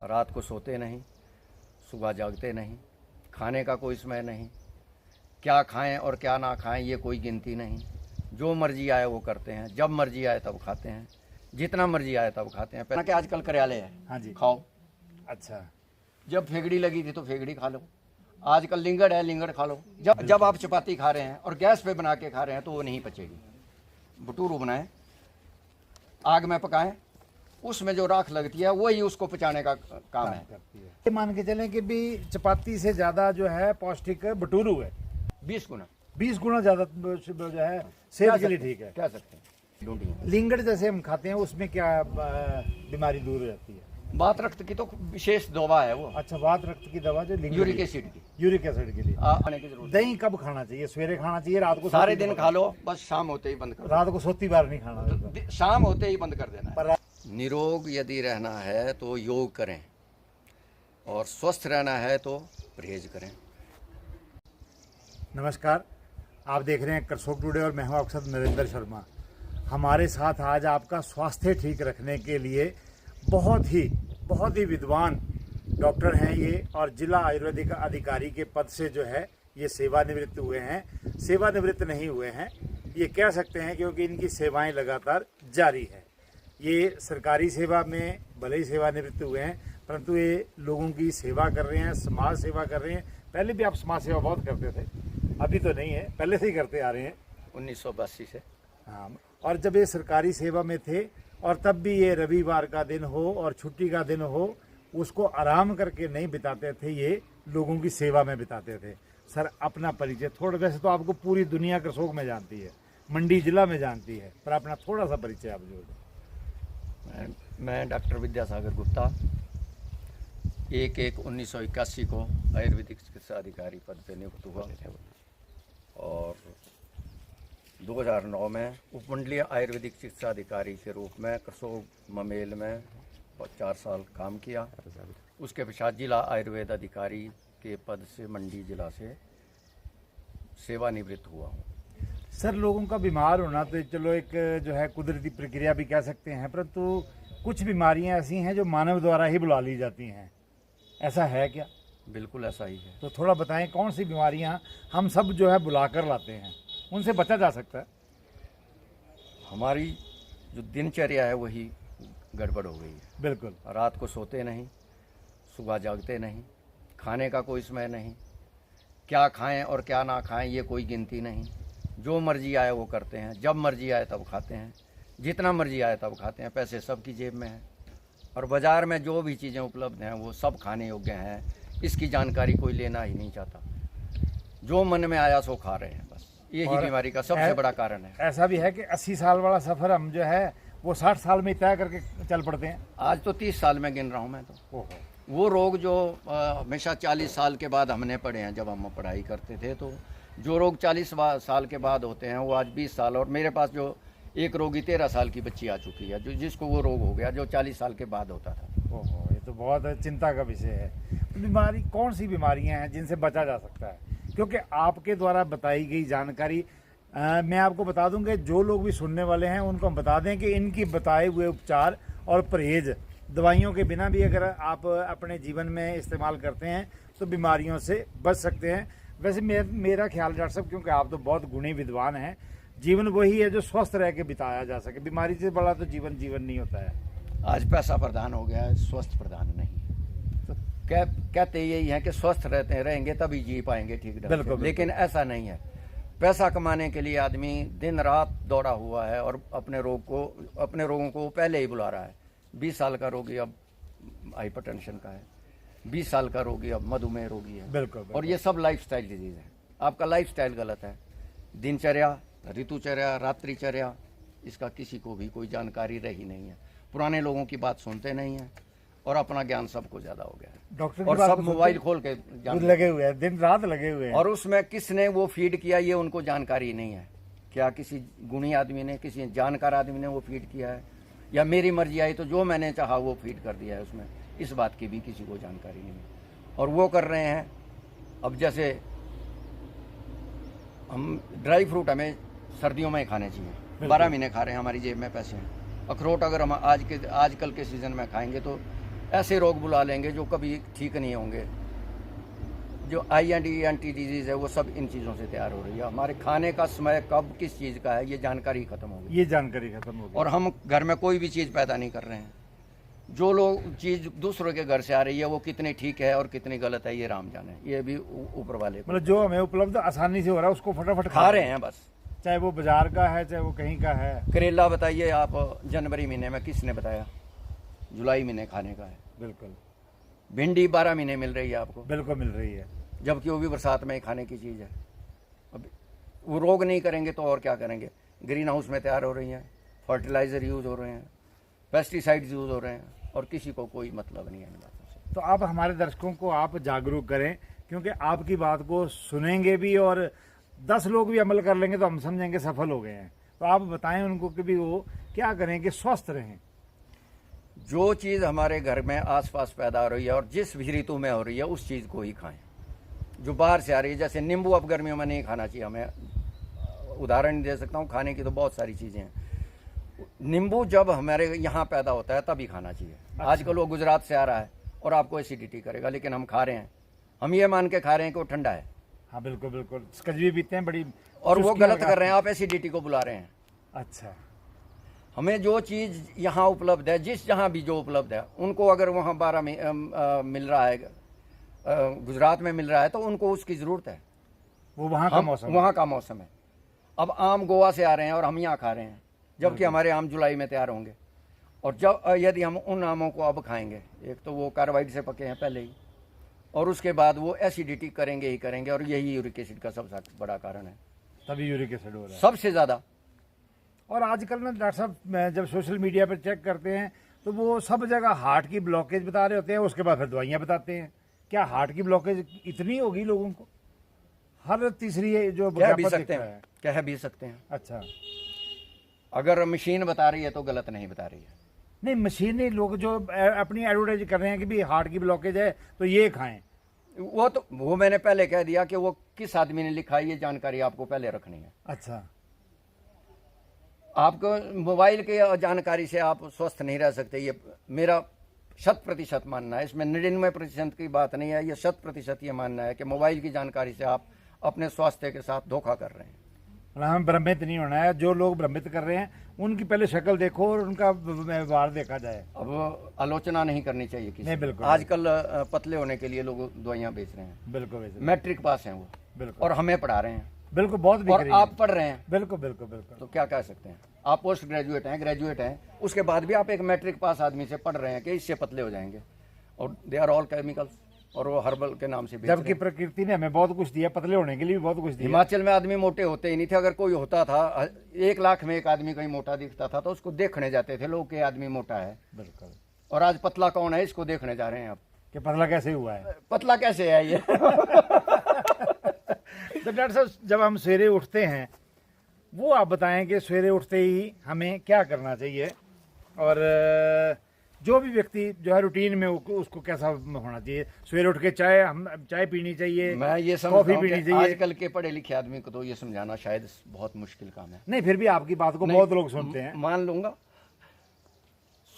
रात को सोते नहीं, सुबह जागते नहीं, खाने का कोई समय नहीं, क्या खाएं और क्या ना खाएं ये कोई गिनती नहीं, जो मर्जी आए वो करते हैं, जब मर्जी आए तब खाते हैं, जितना मर्जी आए तब खाते हैं। पहले कि आजकल कार्यालय है, हाँ जी, खाओ। अच्छा, जब फेगड़ी लगी थी तो फेगड़ी खा लो, आजकल लिंगड़ है, लिंगड़ खा लो। जब आप चपाती खा रहे हैं और गैस पे बना के खा रहे हैं तो वो नहीं पचेगी। भटूरू बनाएं, आग में पकाएं, उसमें जो राख लगती है वही उसको पचाने का काम है। ये मान के चलें कि भी चपाती से ज्यादा जो है पौष्टिक भटूरू है, 20 गुना 20 गुना ज्यादा जो है सेहत के लिए ठीक है। कह सकते हैं। ढूंढिए। लिंगड़ जैसे हम खाते हैं उसमें क्या बीमारी दूर हो जाती है? बात रक्त की तो विशेष दवा है वो। अच्छा, वात रक्त की दवा जो लिंगड़ यूरिक एसिड की यूरिक एसिड के लिए आने की जरूरत। दही कब खाना चाहिए? सवेरे खाना चाहिए, रात को सारे सोती दिन बार? खा लो, बस शाम होते ही बंद कर रात को सोती बार नहीं खाना है। दो। शाम होते ही बंद कर देना है। पर निरोग यदि रहना है तो योग करें और स्वस्थ रहना है तो परहेज करें। नमस्कार, आप देख रहे हैं करसोग टुडे और मैं हूं आपके साथ नरेंद्र शर्मा। हमारे साथ आज आपका स्वास्थ्य ठीक रखने के लिए बहुत ही विद्वान डॉक्टर हैं ये, और जिला आयुर्वेदिक अधिकारी के पद से जो है ये सेवानिवृत्त हुए हैं। सेवानिवृत्त नहीं हुए हैं ये कह सकते हैं, क्योंकि इनकी सेवाएं लगातार जारी है। ये सरकारी सेवा में भले ही सेवानिवृत्त हुए हैं, परंतु ये लोगों की सेवा कर रहे हैं, समाज सेवा कर रहे हैं। पहले भी आप समाज सेवा बहुत करते थे, अभी तो नहीं है, पहले से ही करते आ रहे हैं 1982 से। हाँ, और जब ये सरकारी सेवा में थे और तब भी ये रविवार का दिन हो और छुट्टी का दिन हो उसको आराम करके नहीं बिताते थे, ये लोगों की सेवा में बिताते थे। सर, अपना परिचय थोड़ा, वैसे तो आपको पूरी दुनिया करसोग में जानती है, मंडी जिला में जानती है, पर अपना थोड़ा सा परिचय आप जो। मैं डॉक्टर विद्यासागर गुप्ता 1/1/1981 को आयुर्वेदिक चिकित्सा अधिकारी पद पे नियुक्त हुआ और 2009 में उपमंडलीय आयुर्वेदिक चिकित्सा अधिकारी के रूप में करसोग ममेल में 4 साल काम किया। उसके पश्चात जिला आयुर्वेद अधिकारी के पद से मंडी जिला से सेवानिवृत्त हुआ हूँ। सर, लोगों का बीमार होना तो चलो एक जो है कुदरती प्रक्रिया भी कह सकते हैं, परंतु कुछ बीमारियां ऐसी हैं जो मानव द्वारा ही बुला ली जाती हैं, ऐसा है क्या? बिल्कुल ऐसा ही है। तो थोड़ा बताएं कौन सी बीमारियां हम सब जो है बुला कर लाते हैं, उनसे बचा जा सकता है? हमारी जो दिनचर्या है वही गड़बड़ हो गई है। बिल्कुल। रात को सोते नहीं, सुबह जागते नहीं, खाने का कोई समय नहीं, क्या खाएं और क्या ना खाएं ये कोई गिनती नहीं, जो मर्जी आए वो करते हैं, जब मर्जी आए तब खाते हैं, जितना मर्जी आए तब खाते हैं। पैसे सबकी जेब में है और बाज़ार में जो भी चीज़ें उपलब्ध हैं वो सब खाने योग्य हैं, इसकी जानकारी कोई लेना ही नहीं चाहता। जो मन में आया सो खा रहे हैं, बस यही बीमारी का सबसे बड़ा कारण है। ऐसा भी है कि 80 साल वाला सफ़र हम जो है वो 60 साल में तय करके चल पड़ते हैं। आज तो 30 साल में गिन रहा हूँ मैं तो। ओहो। वो रोग जो हमेशा 40 साल के बाद हमने पढ़े हैं, जब हम पढ़ाई करते थे तो जो रोग 40 साल के बाद होते हैं वो आज 20 साल, और मेरे पास जो एक रोगी 13 साल की बच्ची आ चुकी है जिसको वो रोग हो गया जो 40 साल के बाद होता था। ओहो, ये तो बहुत चिंता का विषय है। बीमारी कौन सी बीमारियां हैं जिनसे बचा जा सकता है? क्योंकि आपके द्वारा बताई गई जानकारी मैं आपको बता दूं कि जो लोग भी सुनने वाले हैं उनको हम बता दें कि इनकी बताए हुए उपचार और परहेज दवाइयों के बिना भी अगर आप अपने जीवन में इस्तेमाल करते हैं तो बीमारियों से बच सकते हैं। वैसे मेरा ख्याल डॉक्टर साहब, क्योंकि आप तो बहुत गुणी विद्वान हैं, जीवन वही है जो स्वस्थ रह के बिताया जा सके। बीमारी से बड़ा तो जीवन नहीं होता है। आज पैसा प्रधान हो गया है, स्वस्थ प्रधान नहीं। तो कहते यही है कि स्वस्थ रहेंगे तभी जी पाएंगे ठीक ढंग से, लेकिन ऐसा नहीं है। पैसा कमाने के लिए आदमी दिन रात दौड़ा हुआ है और अपने रोगों को पहले ही बुला रहा है। 20 साल का रोगी अब हाइपरटेंशन का है, 20 साल का रोगी अब मधुमेह रोगी है। बिल्कुल। और ये सब लाइफस्टाइल डिजीज है। आपका लाइफस्टाइल गलत है। दिनचर्या, ऋतुचर्या, रात्रिचर्या, इसका किसी को भी कोई जानकारी रही नहीं है। पुराने लोगों की बात सुनते नहीं है और अपना ज्ञान सबको ज्यादा हो गया है। डॉक्टर और सब मोबाइल खोल के लगे हुए हैं, दिन रात लगे हुए हैं, और उसमें किसने वो फीड किया ये उनको जानकारी नहीं है। क्या किसी गुणी आदमी ने, किसी जानकार आदमी ने वो फीड किया है, या मेरी मर्जी आई तो जो मैंने चाहा वो फीड कर दिया है उसमें, इस बात की भी किसी को जानकारी नहीं है। और वो कर रहे हैं। अब जैसे हम ड्राई फ्रूट हमें सर्दियों में ही खाने चाहिए, 12 महीने खा रहे हैं, हमारी जेब में पैसे हैं। अखरोट अगर हम आजकल के सीज़न में खाएंगे तो ऐसे रोग बुला लेंगे जो कभी ठीक नहीं होंगे। जो IND डिजीज़ है वो सब इन चीज़ों से तैयार हो रही है। हमारे खाने का समय कब किस चीज़ का है ये जानकारी खत्म हो गई, ये जानकारी खत्म हो गई। और हम घर में कोई भी चीज़ पैदा नहीं कर रहे हैं। जो लोग चीज़ दूसरों के घर से आ रही है वो कितनी ठीक है और कितनी गलत है ये राम जाने, ये भी ऊपर वाले को। मतलब जो हमें उपलब्ध आसानी से हो रहा है उसको फटाफट खा रहे हैं बस, चाहे वो बाजार का है चाहे वो कहीं का है। करेला बताइए आप, जनवरी महीने में किसने बताया? जुलाई महीने खाने का है। बिल्कुल भिंडी 12 महीने मिल रही है आपको, बिल्कुल मिल रही है। जबकि वो भी बरसात में ही खाने की चीज़ है। अब वो रोग नहीं करेंगे तो और क्या करेंगे? ग्रीन हाउस में तैयार हो रही हैं, फर्टिलाइज़र यूज़ हो रहे हैं, पेस्टिसाइड्स यूज़ हो रहे हैं, और किसी को कोई मतलब नहीं है इन बातों से। तो आप हमारे दर्शकों को आप जागरूक करें, क्योंकि आपकी बात को सुनेंगे भी और 10 लोग भी अमल कर लेंगे तो हम समझेंगे सफल हो गए हैं। तो आप बताएं उनको कि भी वो क्या करें कि स्वस्थ रहें। जो चीज़ हमारे घर में आसपास पैदा हो रही है और जिस भी ऋतु में हो रही है उस चीज़ को ही खाएं। जो बाहर से आ रही है, जैसे नींबू अब गर्मियों में नहीं खाना चाहिए, हमें उदाहरण दे सकता हूँ, खाने की तो बहुत सारी चीज़ें हैं। नींबू जब हमारे यहाँ पैदा होता है तभी खाना चाहिए। आजकल वो गुजरात से आ रहा है और आपको एसिडिटी करेगा, लेकिन हम खा रहे हैं, हम ये मान के खा रहे हैं कि वो ठंडा है। हाँ बिल्कुल बिल्कुल, स्कंजी पीते हैं बड़ी, और वो चुस्की गलत लगा- कर रहे हैं, आप एसिडिटी को बुला रहे हैं। अच्छा, हमें जो चीज़ यहाँ उपलब्ध है, जिस जहाँ भी जो उपलब्ध है, उनको अगर वहाँ 12 में मिल रहा है, गुजरात में मिल रहा है, तो उनको उसकी ज़रूरत है। वो वहाँ का हम मौसम वहाँ का मौसम है। अब आम गोवा से आ रहे हैं और हम यहाँ खा रहे हैं, जबकि हमारे आम जुलाई में तैयार होंगे। और जब यदि हम उन आमों को अब खाएंगे, एक तो वो कार्बाइड से पके हैं पहले ही, और उसके बाद वो एसिडिटी करेंगे ही करेंगे, और यही यूरिक एसिड का सबसे बड़ा कारण है, तभी यूरिक एसिड हो रहा है। सबसे ज़्यादा। और आजकल ना डॉक्टर साहब, मैं जब सोशल मीडिया पर चेक करते हैं तो वो सब जगह हार्ट की ब्लॉकेज बता रहे होते हैं, उसके बाद फिर दवाइयाँ बताते हैं। क्या हार्ट की ब्लॉकेज इतनी होगी लोगों को? हर तीसरी जो कह भी विज्ञापन सकते दिखता हैं, है। कह भी सकते हैं। अच्छा, अगर मशीन बता रही है तो गलत नहीं बता रही है। नहीं मशीनी लोग जो अपनी एडवर्टाइज कर रहे हैं कि भी हार्ट की ब्लॉकेज है तो ये खाएं। वो मैंने पहले कह दिया कि वो किस आदमी ने लिखा है, ये जानकारी आपको पहले रखनी है। अच्छा, आपको मोबाइल की जानकारी से आप स्वस्थ नहीं रह सकते, ये मेरा 100% मानना है। इसमें 99% की बात नहीं है, ये 100% ये मानना है कि मोबाइल की जानकारी से आप अपने स्वास्थ्य के साथ धोखा कर रहे हैं। हमें भ्रमित नहीं होना है। जो लोग भ्रमित कर रहे हैं उनकी पहले शक्ल देखो और उनका व्यवहार देखा जाए। अब आलोचना नहीं करनी चाहिए किसी नहीं, की। बिल्कुल। आजकल पतले होने के लिए लोग दवाइयाँ बेच रहे हैं। बिल्कुल बिल्कुल मैट्रिक पास हैं वो, बिल्कुल और हमें पढ़ा रहे हैं, बिल्कुल, बहुत बिक और रही आप है। पढ़ रहे हैं, बिल्कुल बिल्कुल बिल्कुल। तो क्या कह सकते हैं? आप पोस्ट ग्रेजुएट हैं, ग्रेजुएट हैं, उसके बाद भी आप एक मैट्रिक पास आदमी से पढ़ रहे हैं कि इससे पतले हो जाएंगे, और दे आर ऑल केमिकल्स, और वो हर्बल के नाम से बेच रहे जबकि हैं। प्रकृति ने हमें बहुत कुछ दिया, पतले होने के लिए भी बहुत कुछ दिया। हिमाचल में आदमी मोटे होते ही नहीं थे, अगर कोई होता था 1 लाख में एक आदमी कहीं मोटा दिखता था तो उसको देखने जाते थे लोग कि आदमी मोटा है। बिल्कुल। और आज पतला कौन है इसको देखने जा रहे हैं आप, कि पतला कैसे हुआ है। पतला कैसे है ये। तो डॉक्टर साहब, जब हम सवेरे उठते हैं वो आप बताएं कि सवेरे उठते ही हमें क्या करना चाहिए, और जो भी व्यक्ति जो है रूटीन में उसको कैसा होना चाहिए? सवेरे उठ के चाय पीनी चाहिए, मैं ये कॉफी समझता हूँ पीनी कि चाहिए। आजकल के पढ़े लिखे आदमी को तो ये समझाना शायद बहुत मुश्किल काम है। नहीं, फिर भी आपकी बात को बहुत लोग सुनते हैं। मान लूंगा,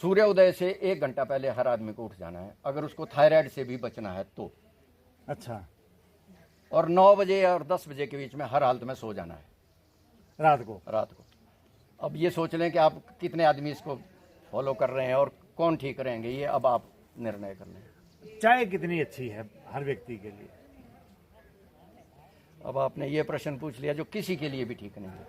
सूर्य उदय से 1 घंटा पहले हर आदमी को उठ जाना है, अगर उसको थायराइड से भी बचना है तो। अच्छा, और 9 बजे और 10 बजे के बीच में हर हालत में सो जाना है रात को। अब ये सोच लें कि आप कितने आदमी इसको फॉलो कर रहे हैं और कौन ठीक रहेंगे, ये अब आप निर्णय कर लें। चाय कितनी अच्छी है हर व्यक्ति के लिए? अब आपने ये प्रश्न पूछ लिया जो किसी के लिए भी ठीक नहीं है।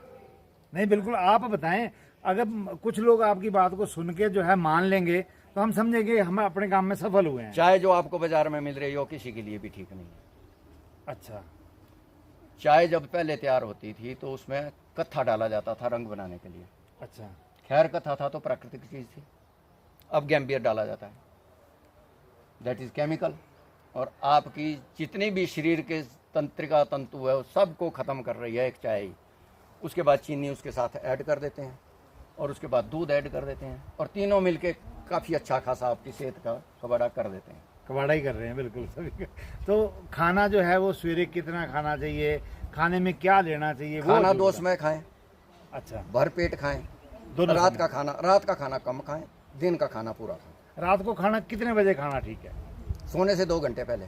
नहीं, बिल्कुल आप बताएं। अगर कुछ लोग आपकी बात को सुन के जो है मान लेंगे तो हम समझेंगे हम अपने काम में सफल हुए हैं। चाय जो आपको बाजार में मिल रही हो किसी के लिए भी ठीक नहीं है। अच्छा, चाय जब पहले तैयार होती थी तो उसमें कत्था डाला जाता था रंग बनाने के लिए। अच्छा, खैर कत्था था तो प्राकृतिक चीज़ थी। अब गैम्बियर डाला जाता है, दैट इज़ केमिकल, और आपकी जितनी भी शरीर के तंत्रिका तंतु है सबको ख़त्म कर रही है एक चाय ही। उसके बाद चीनी उसके साथ ऐड कर देते हैं, और उसके बाद दूध ऐड कर देते हैं, और तीनों मिलके काफ़ी अच्छा खासा आपकी सेहत का कबाड़ा कर देते हैं। कबाड़ा ही कर रहे हैं बिल्कुल सभी का। तो खाना जो है वो सवेरे कितना खाना चाहिए, खाने में क्या लेना चाहिए? वो खाना जो 2 समय खाएं, अच्छा, भर पेट खाएं। दोनों रात का खाना कम खाएं, दिन का खाना पूरा खाएं। रात को खाना कितने बजे खाना ठीक है? सोने से 2 घंटे पहले।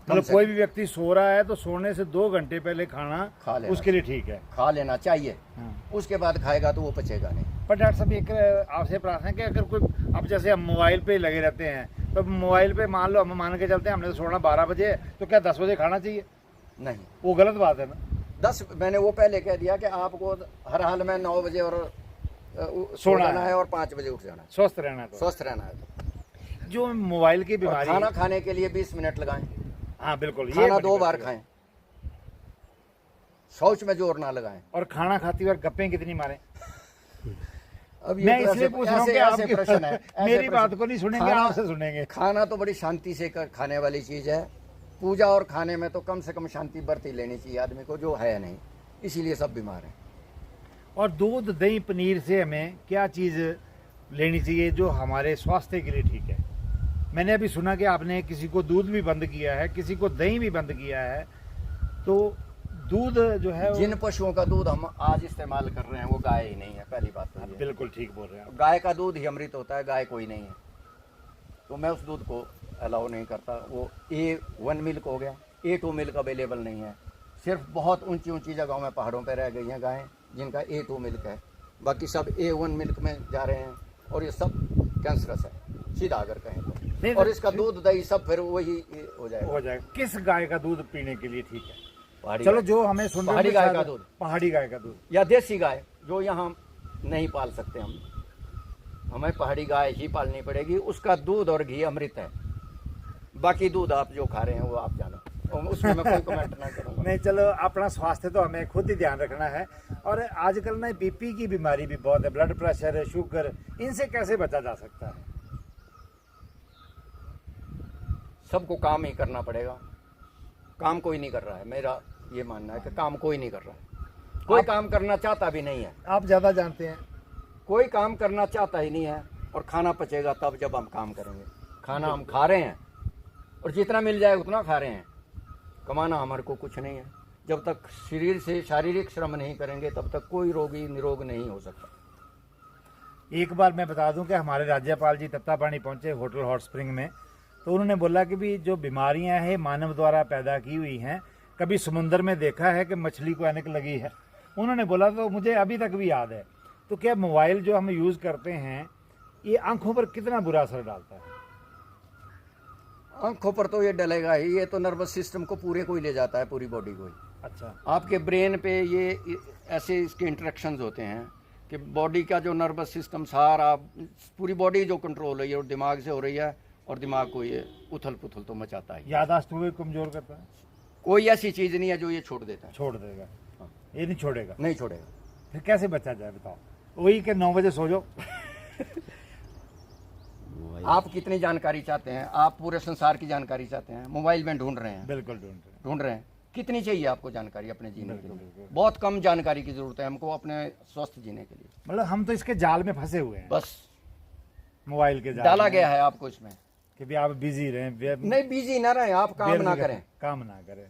मतलब कोई भी व्यक्ति सो रहा है तो सोने से 2 घंटे पहले खाना खा लेना, उसके लिए ठीक है, खा लेना चाहिए। हाँ। उसके बाद खाएगा तो वो पचेगा नहीं। पर डॉक्टर साहब एक आपसे प्रार्थना है कि अगर कोई, अब जैसे हम मोबाइल पे लगे रहते हैं तो मोबाइल पे मान लो हम मान के चलते हैं हमने तो सोना 12 बजे है, तो क्या 10 बजे खाना चाहिए? नहीं, वो गलत बात है ना। 10 मैंने वो पहले कह दिया कि आपको हर हाल में 9 बजे और सोना है और 5 बजे उठ जाना है। स्वस्थ रहना है तो। स्वस्थ रहना है तो। जो मोबाइल की और बीमारी, खाना खाने के लिए 20 मिनट लगाएं। हाँ बिल्कुल, खाना बड़ी 2 बात बार है। खाएं, शौच में जोर ना लगाएं। और खाना खाती हुए गप्पे कितनी मारें? अब मैं इसलिए पूछ रहा हूँ कि आपकी प्रश्न है, ऐसे मेरी बात प्रश्न। को नहीं सुनेंगे, खाना- आपसे सुनेंगे। खाना तो बड़ी शांति से खाने वाली चीज है। पूजा और खाने में तो कम से कम शांति बरती लेनी चाहिए आदमी को, जो है नहीं, इसीलिए सब बीमार हैं। और दूध दही पनीर से हमें क्या चीज़ लेनी चाहिए जो हमारे स्वास्थ्य के लिए ठीक है? मैंने अभी सुना कि आपने किसी को दूध भी बंद किया है, किसी को दही भी बंद किया है। तो दूध जो है जिन पशुओं का दूध हम आज इस्तेमाल कर रहे हैं वो गाय ही नहीं है, पहली बात तो ये है। बिल्कुल ठीक बोल रहे हैं आप। गाय का दूध ही अमृत होता है, गाय कोई नहीं है। तो मैं उस दूध को अलाउ नहीं करता। वो A1 मिल्क हो गया, A2 मिल्क अवेलेबल नहीं है। सिर्फ बहुत ऊंची ऊंची जगहों में पहाड़ों पर रह गई हैं गायें जिनका A2 मिल्क है, बाकी सब A1 मिल्क में जा रहे हैं और ये सब कैंसरस है सीधा अगर कहें नहीं, तो। और इसका दूध दही सब फिर वही हो जाएगा। किस गाय का दूध पीने के लिए ठीक है? पहाड़ी चलो गाय। जो हमें सुन रहे पहाड़ी हैं गाय शायद का दूध, पहाड़ी गाय का दूध या देसी गाय जो यहाँ नहीं पाल सकते हम, हमें पहाड़ी गाय ही पालनी पड़ेगी। उसका दूध और घी अमृत है। बाकी दूध आप जो खा रहे हैं वो आप जानो, और उसमें मैं कोई कमेंट ना करूँगा। नहीं, चलो अपना स्वास्थ्य तो हमें खुद ही ध्यान रखना है। और आजकल ना बीपी की बीमारी भी बहुत है, ब्लड प्रेशर, शुगर, इनसे कैसे बचा जा सकता है? सबको काम ही करना पड़ेगा। काम कोई नहीं कर रहा है, मेरा ये मानना है कि काम कोई नहीं कर रहा है। कोई काम करना चाहता भी नहीं है। आप ज़्यादा जानते हैं। कोई काम करना चाहता ही नहीं है। और खाना पचेगा तब जब हम काम करेंगे। खाना हम खा रहे हैं और जितना मिल जाए उतना खा रहे हैं। कमाना हमारे को कुछ नहीं है। जब तक शरीर से शारीरिक श्रम नहीं करेंगे तब तक कोई रोगी निरोग नहीं हो सकता। एक बार मैं बता दूं कि हमारे राज्यपाल जी तत्तापानी पहुंचे होटल हॉट स्प्रिंग में, तो उन्होंने बोला कि भी जो बीमारियां हैं मानव द्वारा पैदा की हुई हैं। कभी समुद्र में देखा है कि मछली को ऐनक लगी है, उन्होंने बोला, तो मुझे अभी तक भी याद है। तो क्या मोबाइल जो हम यूज़ करते हैं ये आंखों पर कितना बुरा असर डालता है? आंखों पर तो ये डलेगा ही। ये तो नर्वस सिस्टम को पूरे को ही ले जाता है, पूरी बॉडी को ही। अच्छा, आपके ब्रेन पे ये ऐसे इसके इंटरेक्शंस होते हैं कि बॉडी का जो नर्वस सिस्टम सारा पूरी बॉडी जो कंट्रोल हो रही है और दिमाग से हो रही है, और दिमाग को ये उथल पुथल तो मचाता है। याददाश्त हुए कमजोर करता है? कोई ऐसी चीज़ नहीं है जो ये छोड़ देता है। छोड़ देगा? हाँ। ये नहीं छोड़ेगा? नहीं छोड़ेगा। फिर कैसे बचा जाए बताओ? वही कि 9 बजे सो जाओ। आप कितनी जानकारी चाहते हैं? आप पूरे संसार की जानकारी चाहते हैं, मोबाइल में ढूंढ रहे हैं। बिल्कुल ढूंढ रहे हैं। कितनी चाहिए आपको जानकारी अपने जीने के बिल्कुल, लिए? बिल्कुल। बहुत कम जानकारी की जरूरत है हमको अपने स्वस्थ जीने के लिए। मतलब हम तो इसके जाल में फंसे हुए हैं, बस मोबाइल के जाल डाला में, गया है आपको इसमें। कि भी आप बिजी रहें, नहीं, बिजी ना रहें, आप काम ना करें, काम ना करें,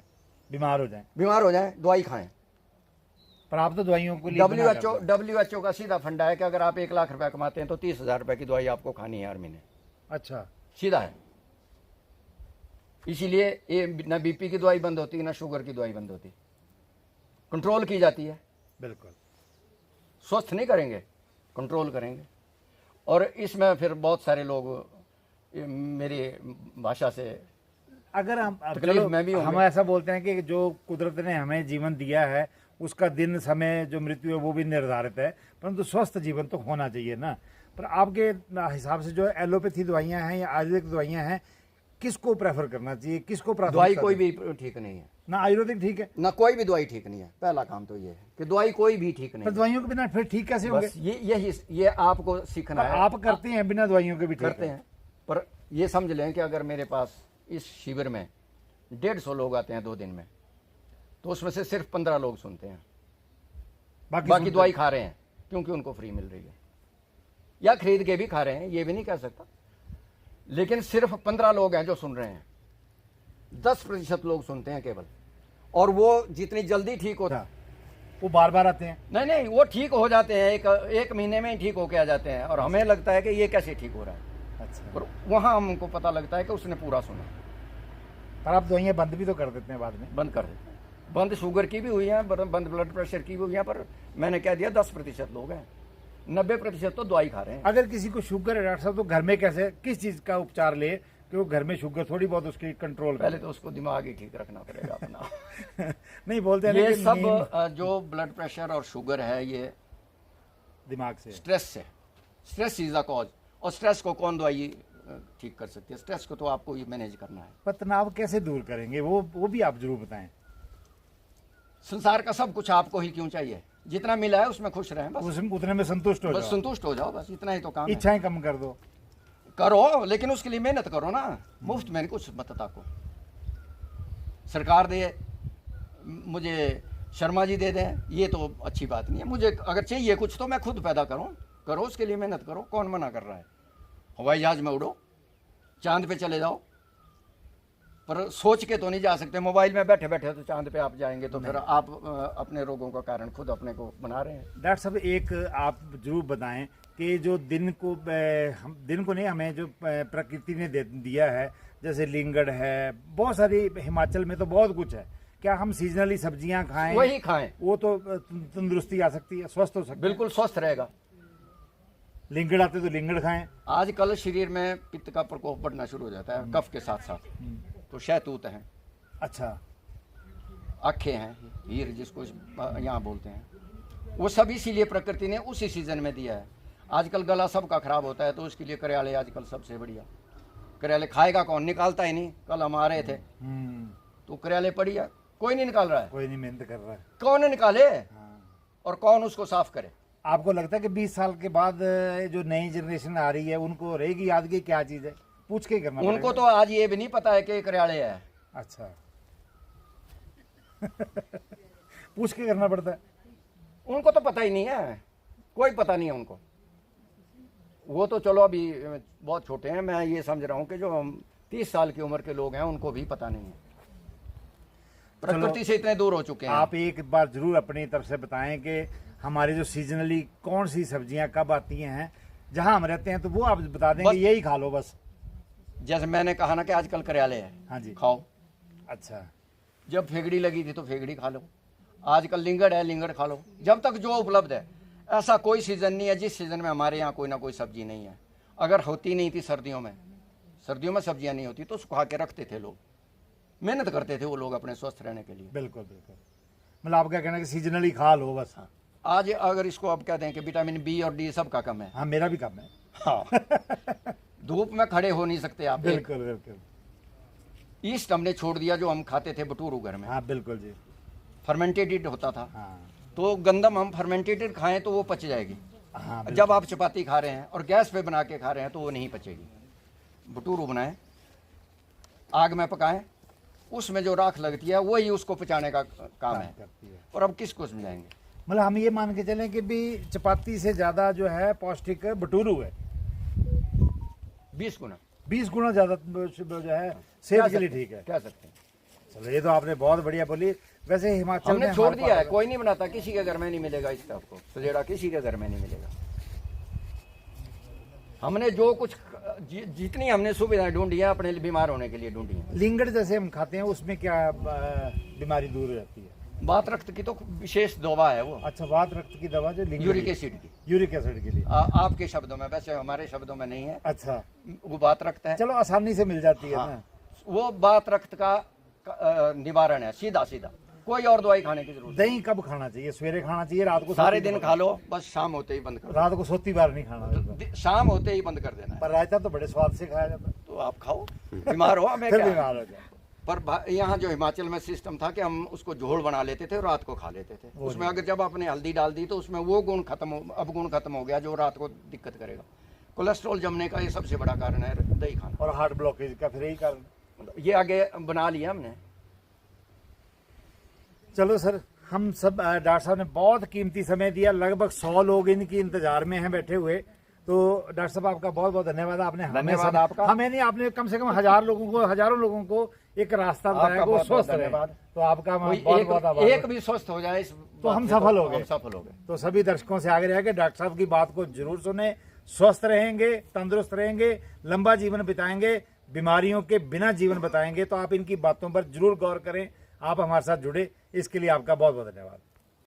बीमार हो जाएं। बीमार हो जाएं, दवाई खाएं। पर आप तो दवाइयों को लिए बना करते हैं। WHO का सीधा फंडा है कि अगर आप 1 लाख रुपए कमाते हैं तो 30,000 रुपए की दवाई आपको खानी है हर महीने। अच्छा, सीधा है। इसीलिए ये ना BP की दवाई बंद होती, ना शुगर की दवाई बंद होती, कंट्रोल की जाती है। बिल्कुल। स्वस्थ नहीं करेंगे, कंट्रोल करेंगे। और इसमें फिर बहुत सारे लोग मेरी भाषा से अगर हम तकलीफ में भी होंगे। हम ऐसा बोलते हैं कि जो कुदरत ने हमें जीवन दिया है उसका दिन समय जो मृत्यु है वो भी निर्धारित है, परंतु स्वस्थ जीवन तो होना चाहिए ना। पर आपके हिसाब से जो एलोपैथी दवाइयाँ हैं या आयुर्वेदिक दवाइयाँ हैं, किसको प्रेफर करना चाहिए, किसको दवाई प्राथमिकता कोई दें? भी ठीक नहीं है, ना आयुर्वेदिक ठीक है, ना कोई भी दवाई ठीक नहीं है। पहला काम तो ये है कि दवाई कोई भी ठीक नहीं पर है। दवाइयों के बिना फिर ठीक कैसे होंगे? बस ये आपको सीखना पर है। आप करते हैं बिना दवाइयों के भी ठीक करते है। हैं, पर ये समझ लें कि अगर मेरे पास इस शिविर में 150 लोग आते हैं 2 दिन में, तो उसमें से सिर्फ 15 लोग सुनते हैं, बाकी सुनते दवाई हैं। खा रहे हैं क्योंकि उनको फ्री मिल रही है, या खरीद के भी खा रहे हैं, ये भी नहीं कह सकता। लेकिन सिर्फ 15 लोग हैं जो सुन रहे हैं। 10% लोग सुनते हैं केवल, और वो जितनी जल्दी ठीक होता है, वो बार बार आते हैं। नहीं, वो ठीक हो जाते हैं, एक महीने में ही ठीक होके आ जाते हैं। और हमें लगता है कि ये कैसे ठीक हो रहा है। अच्छा, पर वहाँ हमको पता लगता है कि उसने पूरा सुना। पर आप दवाइयाँ बंद भी तो कर देते हैं बाद में। बंद कर देते हैं। बंद शुगर की भी हुई है, बंद ब्लड प्रेशर की भी हुई है, पर मैंने कह दिया 10% लोग हैं, 90% तो दवाई खा रहे हैं। अगर किसी को शुगर है डॉक्टर साहब, तो घर में कैसे, किस चीज़ का उपचार ले कि वो घर में शुगर थोड़ी बहुत उसकी कंट्रोल पहले तो उसको दिमाग ही ठीक रखना पड़ेगा अपना। नहीं बोलते हैं ना ये कि सब नींद जो ब्लड प्रेशर और शुगर है ये दिमाग से। स्ट्रेस से, स्ट्रेस इज द कॉज। और स्ट्रेस को कौन दवाई ठीक कर सकती है? स्ट्रेस को तो आपको ही मैनेज करना है। पर तनाव कैसे दूर करेंगे, वो भी आप जरूर बताएं। संसार का सब कुछ आपको ही क्यों चाहिए? जितना मिला है उसमें खुश रहें, बस उतने में संतुष्ट हो बस जाओ, संतुष्ट हो जाओ, बस इतना ही तो काम है। इच्छाएं कम कर दो। करो, लेकिन उसके लिए मेहनत करो ना। मुफ्त में कुछ मत ताको। सरकार दे, मुझे शर्मा जी दे दें, ये तो अच्छी बात नहीं है। मुझे अगर चाहिए कुछ तो मैं खुद पैदा करूं, करो, उसके लिए मेहनत करो। कौन मना कर रहा है? हवाई जहाज में उड़ो, चांद पे चले जाओ, पर सोच के तो नहीं जा सकते। मोबाइल में बैठे बैठे तो चांद पे आप जाएंगे तो फिर आप अपने रोगों का कारण खुद अपने को बना रहे हैं। डॉक्टर साहब एक आप जरूर बताएं कि जो दिन को नहीं, हमें जो प्रकृति ने दिया है, जैसे लिंगड़ है, बहुत सारी, हिमाचल में तो बहुत कुछ है, क्या हम सीजनली सब्जियां खाएं? वही खाएं, वो तो तंदुरुस्ती आ सकती है, स्वस्थ हो सकते हैं। बिल्कुल स्वस्थ रहेगा। लिंगड़ आते तो लिंगड़ खाएं। आजकल शरीर में पित्त का प्रकोप बढ़ना शुरू हो जाता है कफ के साथ साथ। तो शहतूत है, अच्छा, आँखें हैं, हीर जिसको यहाँ बोलते हैं, वो सब इसीलिए प्रकृति ने उसी सीजन में दिया है। आजकल गला सबका खराब होता है, तो उसके लिए करेले आजकल सबसे बढ़िया। करेले खाएगा कौन? निकालता ही नहीं। कल हम आ रहे थे तो करेले पड़ी है, कोई नहीं निकाल रहा है। कोई नहीं मेहनत कर रहा है। कौन निकाले हाँ। और कौन उसको साफ करे? आपको लगता है कि 20 साल के बाद जो नई जनरेशन आ रही है उनको रहेगी याद की क्या चीज़ है? पूछ के ही करना उनको पड़ेगा। तो आज ये भी नहीं पता है कि करेले है। अच्छा। पूछ के करना पड़ता है। उनको तो पता ही नहीं है, कोई पता नहीं है उनको। वो तो चलो अभी बहुत छोटे हैं। मैं ये समझ रहा हूँ कि जो 30 साल की उम्र के लोग हैं उनको भी पता नहीं है, प्रकृति से इतने दूर हो चुके हैं। आप एक बार जरूर अपनी तरफ से बताएं कि हमारे जो सीजनली कौन सी सब्जियां कब आती हैं, जहां हम रहते हैं, तो वो आप बता दें कि यही खा लो बस। जैसे मैंने कहा ना कि आजकल करेले है, हाँ जी, खाओ। अच्छा। जब फेगड़ी लगी थी तो फेगड़ी खा लो। आजकल लिंगड़ है, लिंगड़ खा लो। जब तक जो उपलब्ध है, ऐसा कोई सीजन नहीं है जिस सीजन में हमारे यहाँ कोई ना कोई सब्जी नहीं है। अगर होती नहीं थी सर्दियों में सब्जियां नहीं होती तो सुखा के रखते थे लोग, मेहनत करते थे वो लोग अपने स्वस्थ रहने के लिए। बिल्कुल बिल्कुल, मतलब आप क्या कहना है कि सीजनली खा लो बस। हाँ। आज अगर इसको अब कहते हैं कि विटामिन बी और डी सबका कम है। हाँ, मेरा भी कम है। हाँ। धूप में खड़े हो नहीं सकते आप। बिल्कुल बिल्कुल। ईस्ट हमने छोड़ दिया, जो हम खाते थे भटूरू घर में, हाँ बिल्कुल जी। फर्मेंटेटेड होता था। हाँ तो गंदम हम फर्मेंटेटेड खाएं तो वो पच जाएगी। हाँ, जब आप चपाती खा रहे हैं और गैस पे बना के खा रहे हैं तो वो नहीं पचेगी। भटूरू बनाएं, आग में पकाएं, उसमें जो राख लगती है वही उसको पचाने का काम है। करती है। और अब किसको समझाएंगे? मतलब हम ये मान के चलें कि भी चपाती से ज्यादा जो है पौष्टिक भटूरू है। 20 गुना 20 गुना ज्यादा जो है सेहत के लिए ठीक है। कह सकते हैं। चलो, ये तो आपने बहुत बढ़िया बोली। वैसे हिमाचल हमने में छोड़ हमारे दिया है, पास- कोई नहीं बनाता, किसी के घर में नहीं मिलेगा इस टाइप को सजेड़ा, किसी के घर में नहीं मिलेगा। हमने जो कुछ जितनी हमने सुविधाएं ढूंढी है अपने लिए, बीमार होने के लिए ढूंढी है। लिंगड़ जैसे हम खाते हैं उसमें क्या बीमारी दूर हो जाती है? बात रक्त की तो विशेष दवा है वो, अच्छा, वात रक्त की दवा जो लिंगड़ यूरिक एसिड की। यूरिक एसिड के लिए। आपके शब्दों में, वैसे हमारे शब्दों में नहीं है। अच्छा, वो बात रक्त है। चलो आसानी से मिल जाती है हाँ, ना। वो बात रक्त का निवारण है, सीधा सीधा। कोई और दवाई खाने की जरूरत दही कब खाना चाहिए? सवेरे खाना चाहिए, रात को? सारे सोती दिन खा लो, बस शाम होते ही बंद कर रात को सोती बार नहीं खाना बिल्कुल। दो। शाम होते ही बंद कर देना है। पर रायता तो बड़े स्वाद से खाया जाता है। तो आप खाओ, बीमार हो हमें फिर क्या? बीमार हो जाए। पर यहाँ जो हिमाचल में सिस्टम था कि हम उसको झोल बना लेते थे और रात को खा लेते थे। उसमें अगर जब आपने हल्दी डाल दी तो उसमें वो गुण खत्म हो, अब गुण खत्म हो गया जो रात को दिक्कत करेगा। कोलेस्ट्रॉल जमने का ये सबसे बड़ा कारण है दही खाना। और हार्ट ब्लॉकेज का फिर यही कारण। ये आगे बना लिया हमने। चलो सर, हम सब डॉक्टर साहब ने बहुत कीमती समय दिया। लगभग 100 लोग इनकी इंतजार में हैं बैठे हुए। तो डॉक्टर साहब आपका बहुत बहुत धन्यवाद। आपने धन्यवाद आपका। हमें नहीं, आपने कम से कम हजारों लोगों को एक रास्ता बताया को स्वस्थ रहे। तो आपका बहुत बहुत आभार। एक भी स्वस्थ हो जाए तो हम सफल हो गए। हम सफल हो गए। तो सभी दर्शकों से आगे रह के डॉक्टर साहब की बात को जरूर सुने, स्वस्थ रहेंगे, तंदुरुस्त रहेंगे, लंबा जीवन बिताएंगे, बीमारियों के बिना जीवन बताएंगे। तो आप इनकी बातों पर जरूर गौर करें। आप हमारे साथ जुड़े, इसके लिए आपका बहुत बहुत धन्यवाद।